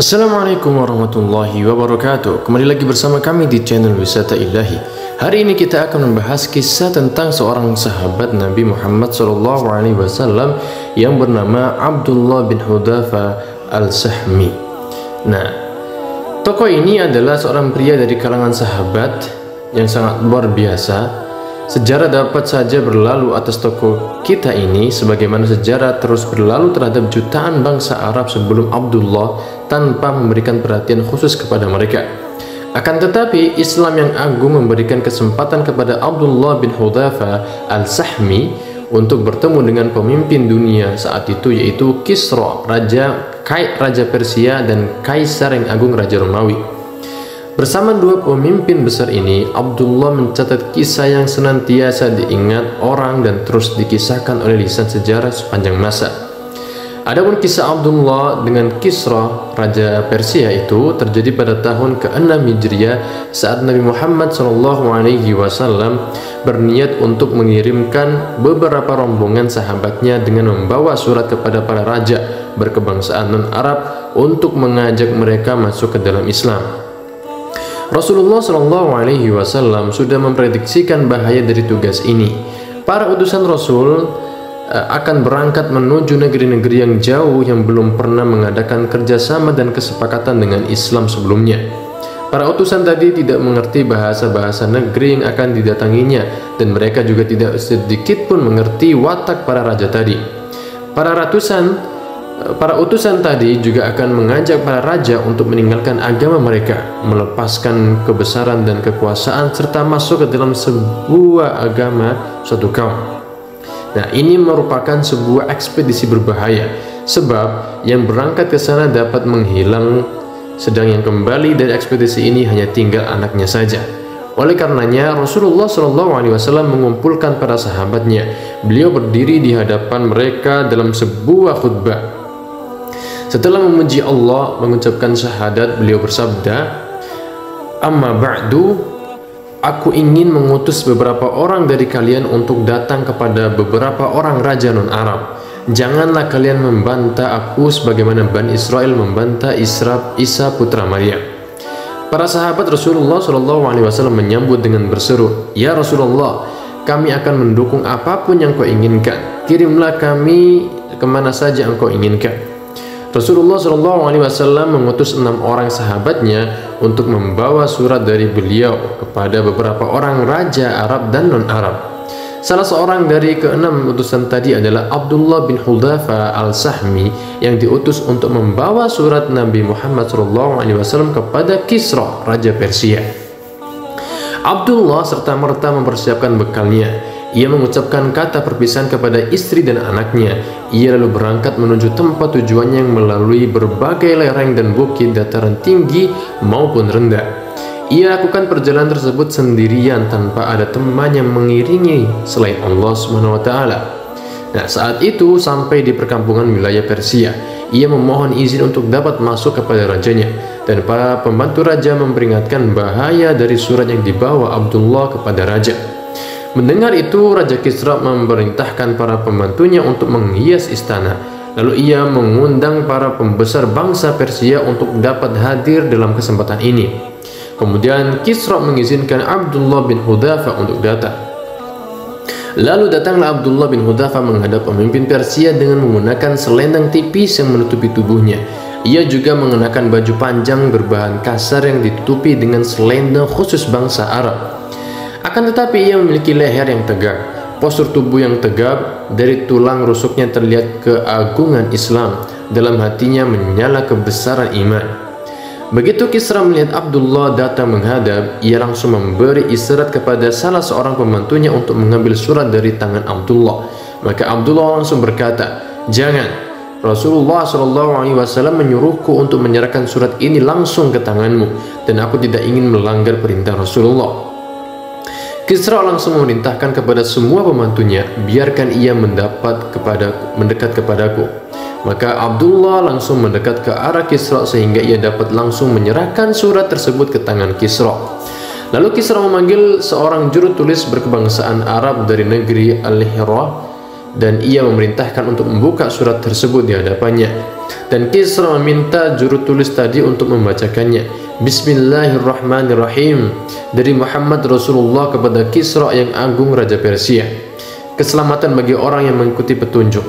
Assalamualaikum warahmatullahi wabarakatuh. Kembali lagi bersama kami di channel Wisata Ilahi. Hari ini kita akan membahas kisah tentang seorang sahabat Nabi Muhammad SAW yang bernama Abdullah bin Hudzafa Al-Sahmi. Nah, tokoh ini adalah seorang pria dari kalangan sahabat yang sangat luar biasa. Sejarah dapat saja berlalu atas tokoh kita ini, sebagaimana sejarah terus berlalu terhadap jutaan bangsa Arab sebelum Abdullah tanpa memberikan perhatian khusus kepada mereka. Akan tetapi Islam yang agung memberikan kesempatan kepada Abdullah bin Hudzafa Al-Sahmi untuk bertemu dengan pemimpin dunia saat itu, yaitu Kisra, Raja Persia, dan Kaisar yang agung, Raja Romawi. Bersama dua pemimpin besar ini, Abdullah mencatat kisah yang senantiasa diingat orang dan terus dikisahkan oleh lisan sejarah sepanjang masa. Adapun kisah Abdullah dengan Kisra, Raja Persia, itu terjadi pada tahun ke-6 Hijriah saat Nabi Muhammad SAW berniat untuk mengirimkan beberapa rombongan sahabatnya dengan membawa surat kepada para raja berkebangsaan non-Arab untuk mengajak mereka masuk ke dalam Islam. Rasulullah SAW sudah memprediksikan bahaya dari tugas ini. Para utusan Rasul akan berangkat menuju negeri-negeri yang jauh yang belum pernah mengadakan kerjasama dan kesepakatan dengan Islam sebelumnya. Para utusan tadi tidak mengerti bahasa-bahasa negeri yang akan didatanginya, dan mereka juga tidak sedikit pun mengerti watak para raja tadi. Para utusan tadi juga akan mengajak para raja untuk meninggalkan agama mereka, melepaskan kebesaran dan kekuasaan, serta masuk ke dalam sebuah agama suatu kaum. Nah, ini merupakan sebuah ekspedisi berbahaya, sebab yang berangkat ke sana dapat menghilang, sedang yang kembali dari ekspedisi ini hanya tinggal anaknya saja. Oleh karenanya, Rasulullah SAW mengumpulkan para sahabatnya. Beliau berdiri di hadapan mereka dalam sebuah khutbah. Setelah memuji Allah, mengucapkan syahadat, beliau bersabda, "Amma ba'du, aku ingin mengutus beberapa orang dari kalian untuk datang kepada beberapa orang raja non-Arab. Janganlah kalian membantah aku sebagaimana Bani Israel membantah Isa putra Maryam." Para sahabat Rasulullah SAW menyambut dengan berseru, "Ya Rasulullah, kami akan mendukung apapun yang kau inginkan. Kirimlah kami kemana saja engkau inginkan." Rasulullah SAW mengutus 6 orang sahabatnya untuk membawa surat dari beliau kepada beberapa orang raja Arab dan non-Arab. Salah seorang dari ke-6 utusan tadi adalah Abdullah bin Hudzafa Al-Sahmi yang diutus untuk membawa surat Nabi Muhammad SAW kepada Kisra, Raja Persia. Abdullah serta-merta mempersiapkan bekalnya. Ia mengucapkan kata perpisahan kepada istri dan anaknya. Ia lalu berangkat menuju tempat tujuannya yang melalui berbagai lereng dan bukit, dataran tinggi maupun rendah. Ia lakukan perjalanan tersebut sendirian tanpa ada teman yang mengiringi selain Allah SWT. Nah, saat itu sampai di perkampungan wilayah Persia. Ia memohon izin untuk dapat masuk kepada rajanya, dan para pembantu raja memperingatkan bahaya dari surat yang dibawa Abdullah kepada raja. Mendengar itu, Raja Kisra memerintahkan para pembantunya untuk menghias istana. Lalu ia mengundang para pembesar bangsa Persia untuk dapat hadir dalam kesempatan ini. Kemudian Kisra mengizinkan Abdullah bin Hudzafa untuk datang. Lalu datanglah Abdullah bin Hudzafa menghadap pemimpin Persia dengan menggunakan selendang tipis yang menutupi tubuhnya. Ia juga mengenakan baju panjang berbahan kasar yang ditutupi dengan selendang khusus bangsa Arab. Akan tetapi ia memiliki leher yang tegak, postur tubuh yang tegap, dari tulang rusuknya terlihat keagungan Islam, dalam hatinya menyala kebesaran iman. Begitu Kisra melihat Abdullah datang menghadap, ia langsung memberi isyarat kepada salah seorang pembantunya untuk mengambil surat dari tangan Abdullah. Maka Abdullah langsung berkata, "Jangan, Rasulullah SAW menyuruhku untuk menyerahkan surat ini langsung ke tanganmu, dan aku tidak ingin melanggar perintah Rasulullah." Kisra langsung memerintahkan kepada semua pembantunya, "Biarkan ia mendekat kepadaku." Maka Abdullah langsung mendekat ke arah Kisra sehingga ia dapat langsung menyerahkan surat tersebut ke tangan Kisra. Lalu Kisra memanggil seorang juru tulis berkebangsaan Arab dari negeri Al-Hira dan ia memerintahkan untuk membuka surat tersebut di hadapannya. Dan Kisra meminta juru tulis tadi untuk membacakannya. Bismillahirrahmanirrahim, dari Muhammad Rasulullah kepada Kisra yang agung Raja Persia. Keselamatan bagi orang yang mengikuti petunjuk.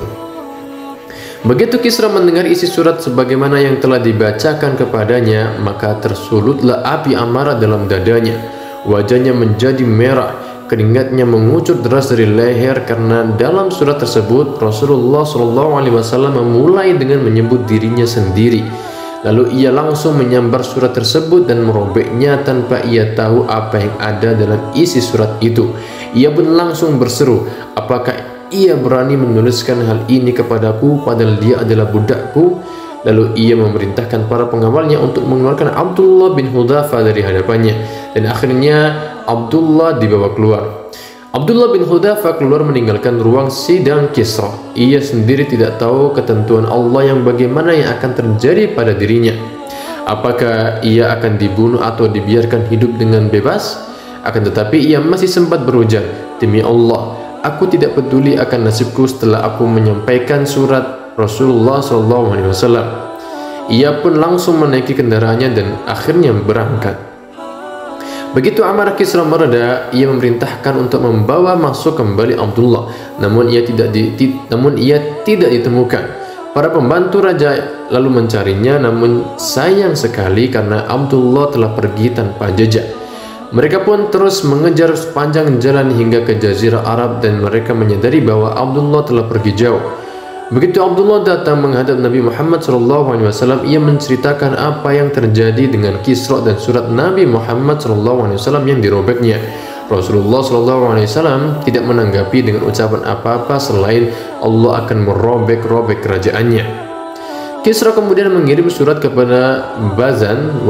Begitu Kisra mendengar isi surat sebagaimana yang telah dibacakan kepadanya, maka tersulutlah api amarah dalam dadanya. Wajahnya menjadi merah, keringatnya mengucur deras dari leher, karena dalam surat tersebut Rasulullah SAW memulai dengan menyebut dirinya sendiri. Lalu ia langsung menyambar surat tersebut dan merobeknya tanpa ia tahu apa yang ada dalam isi surat itu. Ia pun langsung berseru, apakah ia berani menuliskan hal ini kepadaku padahal dia adalah budakku? Lalu ia memerintahkan para pengawalnya untuk mengeluarkan Abdullah bin Hudzafa dari hadapannya, dan akhirnya Abdullah dibawa keluar. Abdullah bin Hudzafa keluar meninggalkan ruang sidang Kisra. Ia sendiri tidak tahu ketentuan Allah yang bagaimana yang akan terjadi pada dirinya. Apakah ia akan dibunuh atau dibiarkan hidup dengan bebas? Akan tetapi ia masih sempat berujar, demi Allah, aku tidak peduli akan nasibku setelah aku menyampaikan surat Rasulullah SAW. Ia pun langsung menaiki kendaraannya dan akhirnya berangkat. Begitu amarah Kisra mereda, ia memerintahkan untuk membawa masuk kembali Abdullah. Namun ia tidak ditemukan. Para pembantu raja lalu mencarinya, namun sayang sekali karena Abdullah telah pergi tanpa jejak. Mereka pun terus mengejar sepanjang jalan hingga ke Jazirah Arab, dan mereka menyadari bahwa Abdullah telah pergi jauh. Begitu Abdullah datang menghadap Nabi Muhammad SAW, ia menceritakan apa yang terjadi dengan Kisra dan surat Nabi Muhammad SAW yang dirobeknya. Rasulullah SAW tidak menanggapi dengan ucapan apa-apa selain Allah akan merobek-robek kerajaannya. Kisra kemudian mengirim surat kepada Bazan,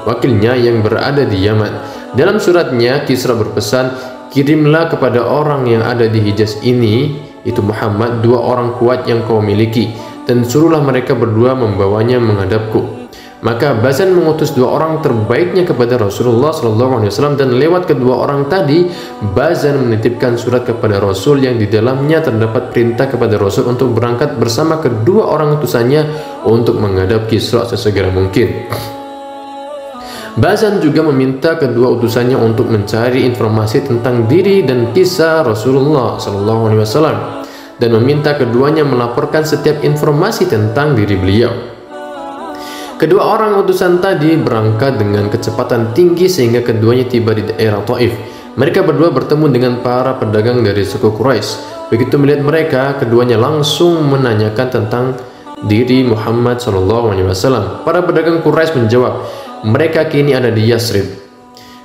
wakilnya yang berada di Yaman. Dalam suratnya Kisra berpesan, kirimlah kepada orang yang ada di Hijaz ini, itu Muhammad, 2 orang kuat yang kau miliki, dan suruhlah mereka berdua membawanya menghadapku. Maka Bazan mengutus 2 orang terbaiknya kepada Rasulullah SAW, dan lewat kedua orang tadi Bazan menitipkan surat kepada Rasul yang di dalamnya terdapat perintah kepada Rasul untuk berangkat bersama kedua orang utusannya untuk menghadap Kisra sesegera mungkin. Bazan juga meminta kedua utusannya untuk mencari informasi tentang diri dan kisah Rasulullah SAW, dan meminta keduanya melaporkan setiap informasi tentang diri beliau. Kedua orang utusan tadi berangkat dengan kecepatan tinggi sehingga keduanya tiba di daerah Taif. Mereka berdua bertemu dengan para pedagang dari suku Quraisy. Begitu melihat mereka, keduanya langsung menanyakan tentang diri Muhammad SAW. Para pedagang Quraisy menjawab, mereka kini ada di Yasrib.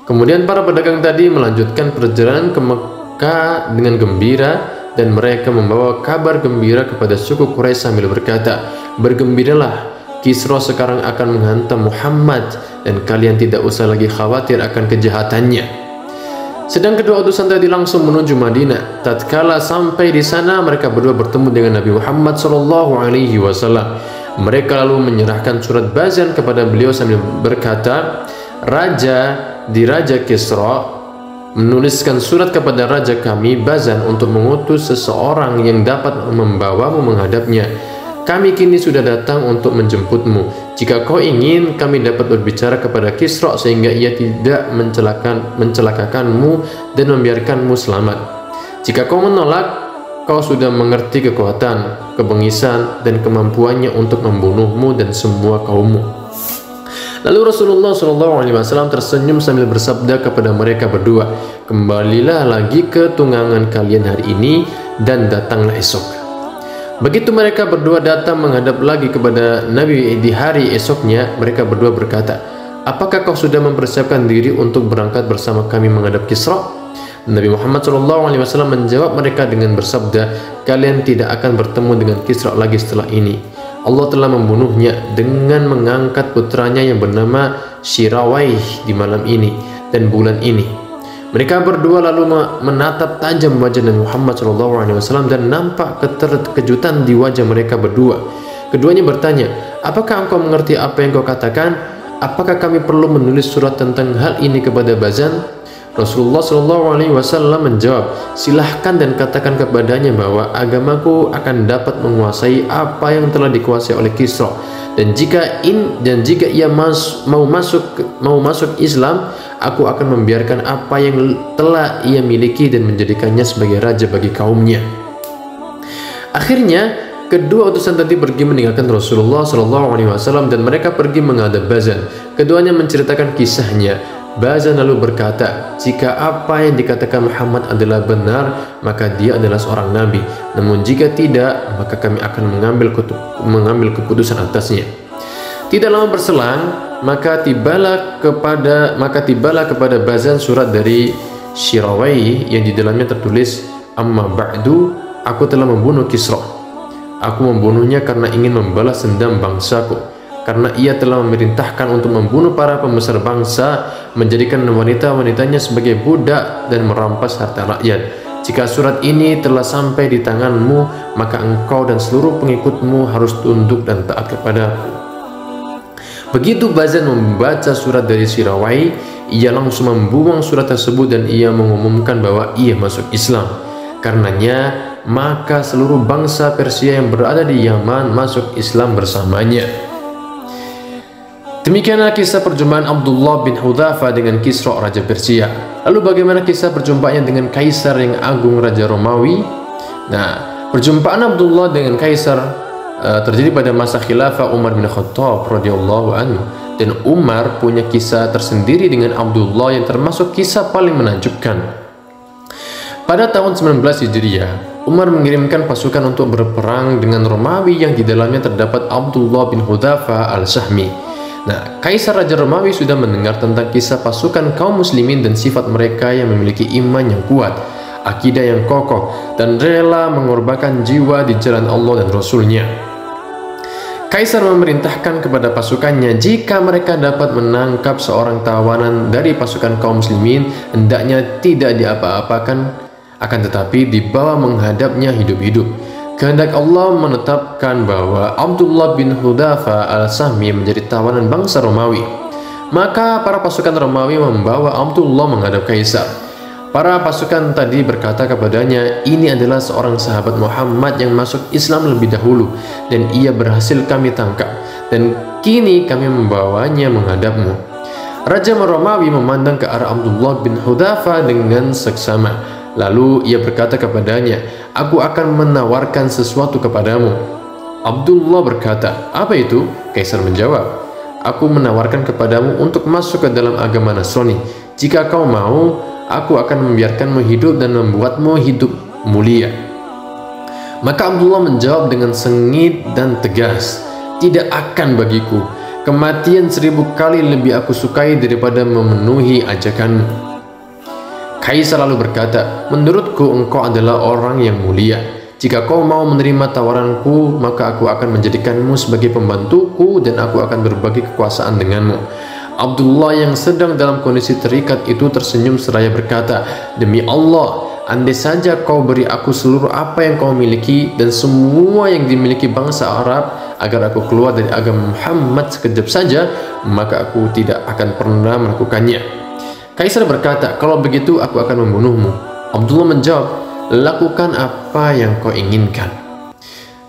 Kemudian para pedagang tadi melanjutkan perjalanan ke Mekah dengan gembira, dan mereka membawa kabar gembira kepada suku Quraisy sambil berkata, bergembiralah, Kisra sekarang akan menghantam Muhammad dan kalian tidak usah lagi khawatir akan kejahatannya. Sedang kedua utusan tadi langsung menuju Madinah. Tatkala sampai di sana, mereka berdua bertemu dengan Nabi Muhammad SAW. Mereka lalu menyerahkan surat Bazan kepada beliau sambil berkata, Raja Kisra menuliskan surat kepada raja kami Bazan untuk mengutus seseorang yang dapat membawamu menghadapnya. Kami kini sudah datang untuk menjemputmu. Jika kau ingin, kami dapat berbicara kepada Kisra sehingga ia tidak mencelakakanmu dan membiarkanmu selamat. Jika kau menolak, kau sudah mengerti kekuatan, kebengisan, dan kemampuannya untuk membunuhmu dan semua kaummu. Lalu Rasulullah SAW tersenyum sambil bersabda kepada mereka berdua, kembalilah lagi ke tunggangan kalian hari ini dan datanglah esok. Begitu mereka berdua datang menghadap lagi kepada Nabi di hari esoknya, mereka berdua berkata, apakah kau sudah mempersiapkan diri untuk berangkat bersama kami menghadap Kisra? Nabi Muhammad SAW menjawab mereka dengan bersabda, kalian tidak akan bertemu dengan Kisra lagi setelah ini. Allah telah membunuhnya dengan mengangkat putranya yang bernama Syirawaih di malam ini dan bulan ini. Mereka berdua lalu menatap tajam wajah Nabi Muhammad SAW dan nampak keterkejutan di wajah mereka berdua. Keduanya bertanya, apakah engkau mengerti apa yang kau katakan? Apakah kami perlu menulis surat tentang hal ini kepada Bazan? Rasulullah SAW menjawab, silahkan dan katakan kepadanya bahwa agamaku akan dapat menguasai apa yang telah dikuasai oleh Kisra, dan jika ia mau masuk Islam, aku akan membiarkan apa yang telah ia miliki dan menjadikannya sebagai raja bagi kaumnya. Akhirnya kedua utusan tadi pergi meninggalkan Rasulullah SAW dan mereka pergi menghadap Bazan. Keduanya menceritakan kisahnya. Bazan lalu berkata, jika apa yang dikatakan Muhammad adalah benar, maka dia adalah seorang nabi. Namun jika tidak, maka kami akan mengambil keputusan atasnya. Tidak lama berselang, maka tibalah kepada Bazan surat dari Syirawai yang di dalamnya tertulis, amma ba'du, aku telah membunuh Kisra. Aku membunuhnya karena ingin membalas dendam bangsaku, karena ia telah memerintahkan untuk membunuh para pembesar bangsa, menjadikan wanita-wanitanya sebagai budak dan merampas harta rakyat. Jika surat ini telah sampai di tanganmu, maka engkau dan seluruh pengikutmu harus tunduk dan taat kepadaku. Begitu Bazan membaca surat dari Syirawai, ia langsung membuang surat tersebut dan ia mengumumkan bahwa ia masuk Islam. Karenanya, maka seluruh bangsa Persia yang berada di Yaman masuk Islam bersamanya. Demikianlah kisah perjumpaan Abdullah bin Hudzafa dengan Kisra Raja Persia. Lalu bagaimana kisah perjumpaannya dengan Kaisar yang agung Raja Romawi? Nah, perjumpaan Abdullah dengan Kaisar terjadi pada masa khilafah Umar bin Khattab radhiyallahu anhu, dan Umar punya kisah tersendiri dengan Abdullah yang termasuk kisah paling menakjubkan. Pada tahun 19 Hijriah, Umar mengirimkan pasukan untuk berperang dengan Romawi yang di dalamnya terdapat Abdullah bin Hudzafa al-Sahmi. Nah, Kaisar Raja Romawi sudah mendengar tentang kisah pasukan kaum muslimin dan sifat mereka yang memiliki iman yang kuat, akidah yang kokoh, dan rela mengorbankan jiwa di jalan Allah dan Rasul-Nya. Kaisar memerintahkan kepada pasukannya, jika mereka dapat menangkap seorang tawanan dari pasukan kaum muslimin, hendaknya tidak diapa-apakan, akan tetapi dibawa menghadapnya hidup-hidup. Kehendak Allah menetapkan bahwa Abdullah bin Hudzafa al-Sahmi menjadi tawanan bangsa Romawi. Maka para pasukan Romawi membawa Abdullah menghadap Kaisar. Para pasukan tadi berkata kepadanya, ini adalah seorang sahabat Muhammad yang masuk Islam lebih dahulu, dan ia berhasil kami tangkap, dan kini kami membawanya menghadapmu. Raja Romawi memandang ke arah Abdullah bin Hudzafa dengan seksama. Lalu ia berkata kepadanya, aku akan menawarkan sesuatu kepadamu. Abdullah berkata, apa itu? Kaisar menjawab, aku menawarkan kepadamu untuk masuk ke dalam agama Nasrani. Jika kau mau, aku akan membiarkanmu hidup dan membuatmu hidup mulia. Maka Abdullah menjawab dengan sengit dan tegas, tidak akan bagiku. Kematian 1000 kali lebih aku sukai daripada memenuhi ajakanmu. Kaisar lalu berkata, menurutku engkau adalah orang yang mulia. Jika kau mau menerima tawaranku, maka aku akan menjadikanmu sebagai pembantuku dan aku akan berbagi kekuasaan denganmu. Abdullah yang sedang dalam kondisi terikat itu tersenyum seraya berkata, demi Allah, andai saja kau beri aku seluruh apa yang kau miliki dan semua yang dimiliki bangsa Arab agar aku keluar dari agama Muhammad sekejap saja, maka aku tidak akan pernah melakukannya. Kaisar berkata, kalau begitu aku akan membunuhmu. Abdullah menjawab, lakukan apa yang kau inginkan.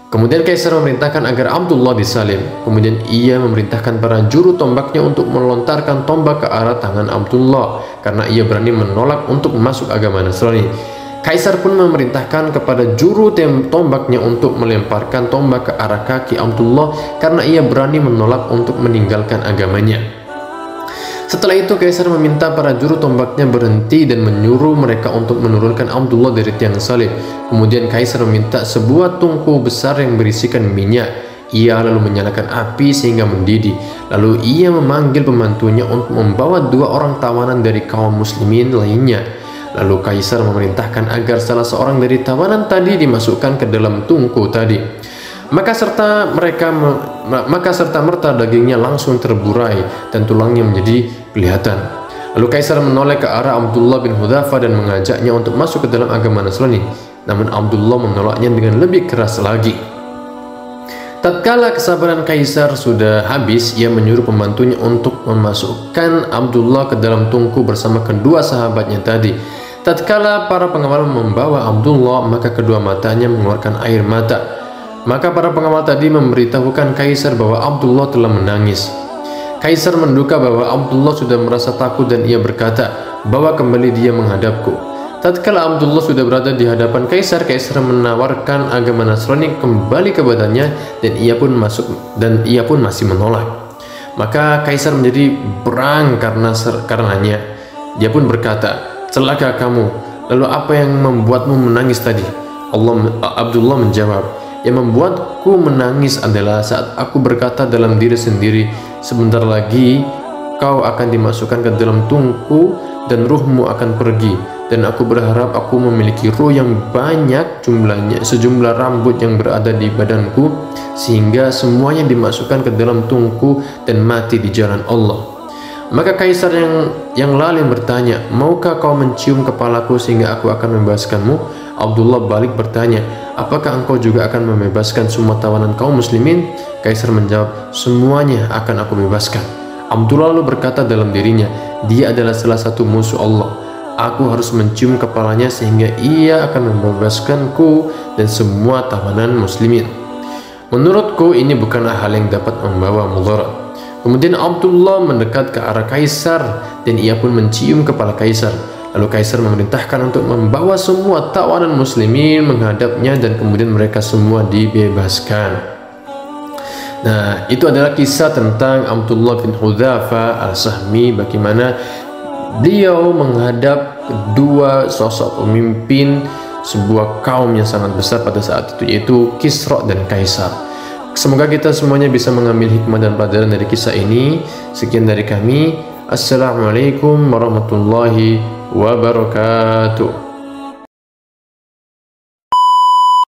Kemudian Kaisar memerintahkan agar Abdullah disalib. Kemudian ia memerintahkan para juru tombaknya untuk melontarkan tombak ke arah tangan Abdullah, karena ia berani menolak untuk masuk agama Nasrani. Kaisar pun memerintahkan kepada juru tombaknya untuk melemparkan tombak ke arah kaki Abdullah, karena ia berani menolak untuk meninggalkan agamanya. Setelah itu Kaisar meminta para juru tombaknya berhenti dan menyuruh mereka untuk menurunkan Abdullah dari tiang salib. Kemudian Kaisar meminta sebuah tungku besar yang berisikan minyak. Ia lalu menyalakan api sehingga mendidih. Lalu ia memanggil pembantunya untuk membawa 2 orang tawanan dari kaum muslimin lainnya. Lalu Kaisar memerintahkan agar salah seorang dari tawanan tadi dimasukkan ke dalam tungku tadi. Maka serta merta dagingnya langsung terburai dan tulangnya menjadi kelihatan. Lalu Kaisar menoleh ke arah Abdullah bin Hudzafa dan mengajaknya untuk masuk ke dalam agama Nasrani. Namun Abdullah menolaknya dengan lebih keras lagi. Tatkala kesabaran Kaisar sudah habis, ia menyuruh pembantunya untuk memasukkan Abdullah ke dalam tungku bersama kedua sahabatnya tadi. Tatkala para pengawal membawa Abdullah, maka kedua matanya mengeluarkan air mata. Maka para pengawal tadi memberitahukan Kaisar bahwa Abdullah telah menangis. Kaisar menduga bahwa Abdullah sudah merasa takut dan ia berkata, "Bawa kembali dia menghadapku." Tatkala Abdullah sudah berada di hadapan Kaisar, Kaisar menawarkan agama Nasrani kembali kepadanya dan ia pun masih menolak. Maka Kaisar menjadi berang karenanya. Dia pun berkata, "Celaka kamu, lalu apa yang membuatmu menangis tadi?" Abdullah menjawab, "Yang membuatku menangis adalah saat aku berkata dalam diri sendiri, sebentar lagi kau akan dimasukkan ke dalam tungku dan ruhmu akan pergi, dan aku berharap aku memiliki ruh yang banyak jumlahnya sejumlah rambut yang berada di badanku, sehingga semuanya dimasukkan ke dalam tungku dan mati di jalan Allah." Maka Kaisar yang lain bertanya, "Maukah kau mencium kepalaku sehingga aku akan membebaskanmu?" Abdullah balik bertanya, "Apakah engkau juga akan membebaskan semua tawanan kaum muslimin?" Kaisar menjawab, "Semuanya akan aku bebaskan." Abdullah lalu berkata dalam dirinya, "Dia adalah salah satu musuh Allah. Aku harus mencium kepalanya sehingga ia akan membebaskanku dan semua tawanan muslimin. Menurutku ini bukanlah hal yang dapat membawa mudarat." Kemudian Abdullah mendekat ke arah Kaisar dan ia pun mencium kepala Kaisar. Lalu Kaisar memerintahkan untuk membawa semua tawanan muslimin menghadapnya dan kemudian mereka semua dibebaskan. Nah, itu adalah kisah tentang Abdullah bin Hudzafa al-Sahmi, bagaimana beliau menghadap kedua sosok pemimpin sebuah kaum yang sangat besar pada saat itu, yaitu Kisra dan Kaisar. Semoga kita semuanya bisa mengambil hikmah dan pelajaran dari kisah ini. Sekian dari kami. Assalamualaikum warahmatullahi wabarakatuh.